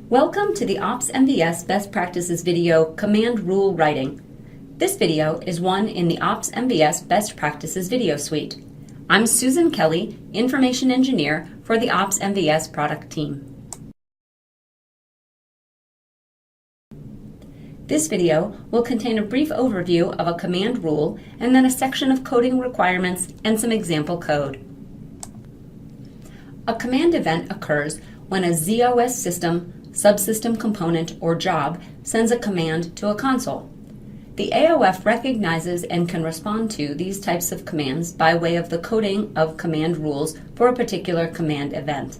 Welcome to the Ops MVS Best Practices video, Command Rule Writing. This video is one in the Ops MVS Best Practices video suite. I'm Susan Kelly, Information Engineer for the Ops MVS product team. This video will contain a brief overview of a command rule and then a section of coding requirements and some example code. A command event occurs when a ZOS system, subsystem component, or job sends a command to a console. The AOF recognizes and can respond to these types of commands by way of the coding of command rules for a particular command event.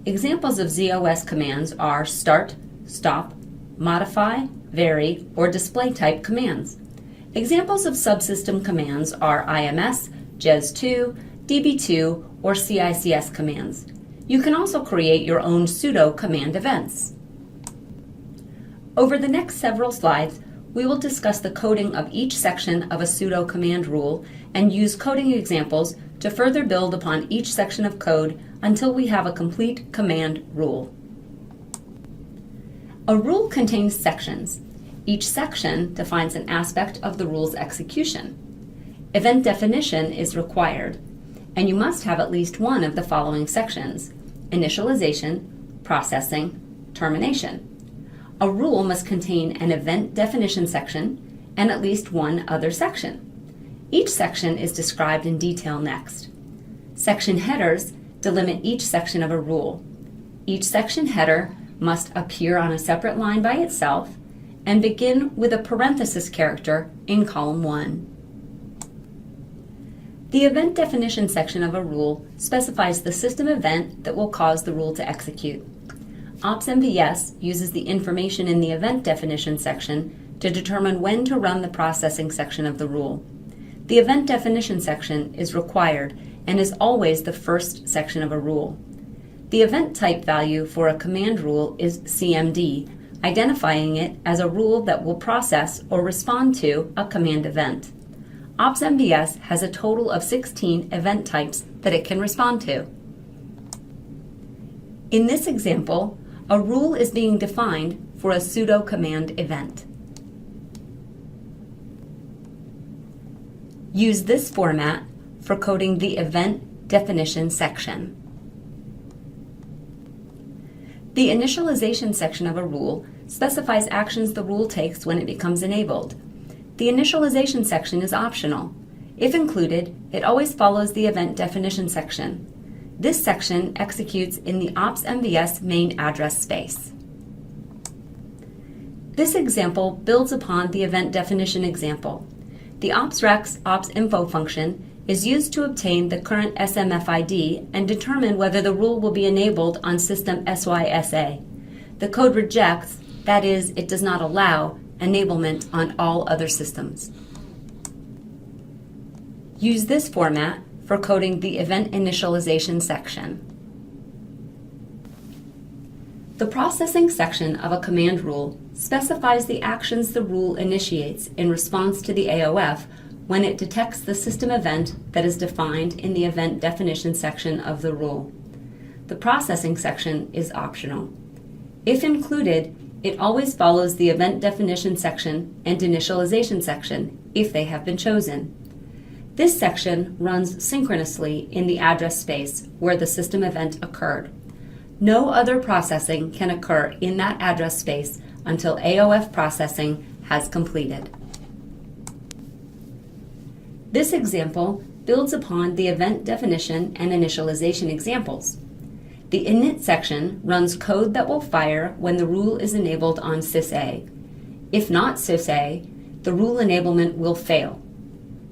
Examples of ZOS commands are start, stop, modify, vary, or display type commands. Examples of subsystem commands are IMS, JES2, DB2, or CICS commands. You can also create your own pseudo command events. Over the next several slides, we will discuss the coding of each section of a pseudo command rule and use coding examples to further build upon each section of code until we have a complete command rule. A rule contains sections. Each section defines an aspect of the rule's execution. Event definition is required, and you must have at least one of the following sections: initialization, processing, termination. A rule must contain an event definition section and at least one other section. Each section is described in detail next. Section headers delimit each section of a rule. Each section header must appear on a separate line by itself and begin with a parenthesis character in column 1. The event definition section of a rule specifies the system event that will cause the rule to execute. Ops MVS uses the information in the event definition section to determine when to run the processing section of the rule. The event definition section is required and is always the first section of a rule. The event type value for a command rule is CMD, identifying it as a rule that will process or respond to a command event. Ops MVS has a total of 16 event types that it can respond to. In this example, a rule is being defined for a pseudo command event. Use this format for coding the event definition section. The initialization section of a rule specifies actions the rule takes when it becomes enabled. The initialization section is optional. If included, it always follows the event definition section. This section executes in the Ops MVS main address space. This example builds upon the event definition example. The OpsRex OpsInfo function is used to obtain the current SMF ID and determine whether the rule will be enabled on system SYSA. The code rejects, that is, it does not allow, enablement on all other systems. Use this format for coding the event initialization section. The processing section of a command rule specifies the actions the rule initiates in response to the AOF when it detects the system event that is defined in the event definition section of the rule. The processing section is optional. If included, it always follows the event definition section and initialization section if they have been chosen. This section runs synchronously in the address space where the system event occurred. No other processing can occur in that address space until AOF processing has completed. This example builds upon the event definition and initialization examples. The init section runs code that will fire when the rule is enabled on SysA. If not SysA, the rule enablement will fail.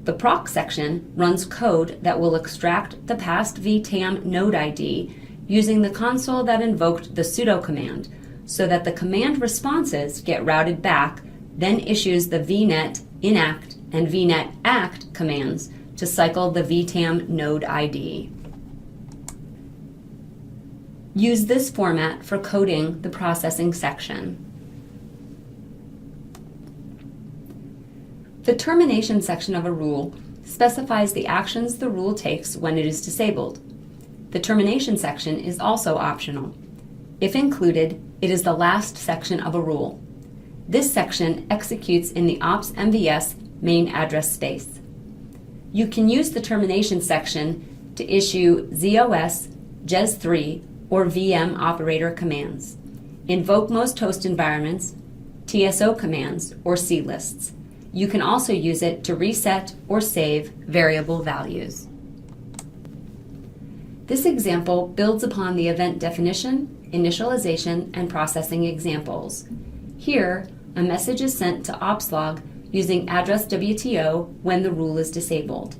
The proc section runs code that will extract the past VTAM node ID using the console that invoked the sudo command so that the command responses get routed back, then issues the vnet inact and vnet act commands to cycle the VTAM node ID. Use this format for coding the processing section. The termination section of a rule specifies the actions the rule takes when it is disabled. The termination section is also optional. If included, it is the last section of a rule. This section executes in the ops MVS main address space. You can use the termination section to issue ZOS, JES3, or VM operator commands, invoke most host environments, TSO commands, or clists. You can also use it to reset or save variable values. This example builds upon the event definition, initialization, and processing examples. Here, a message is sent to opslog using address WTO when the rule is disabled.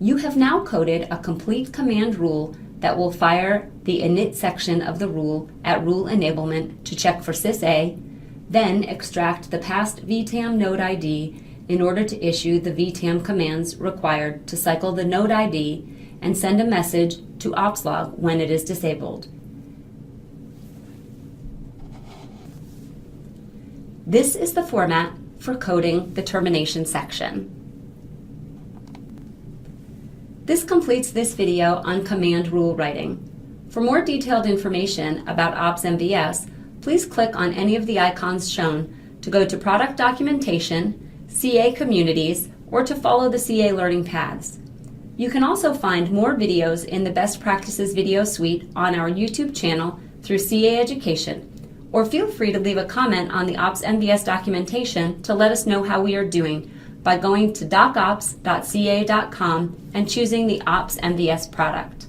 You have now coded a complete command rule that will fire the init section of the rule at rule enablement to check for sys-A, then extract the past VTAM node ID in order to issue the VTAM commands required to cycle the node ID and send a message to opslog when it is disabled. This is the format for coding the termination section. This completes this video on command rule writing. For more detailed information about ops MVS, please click on any of the icons shown to go to product documentation, CA communities, or to follow the CA learning paths. You can also find more videos in the Best Practices video suite on our YouTube channel through CA Education, or feel free to leave a comment on the Ops MVS documentation to let us know how we are doing by going to docops.ca.com and choosing the Ops MVS product.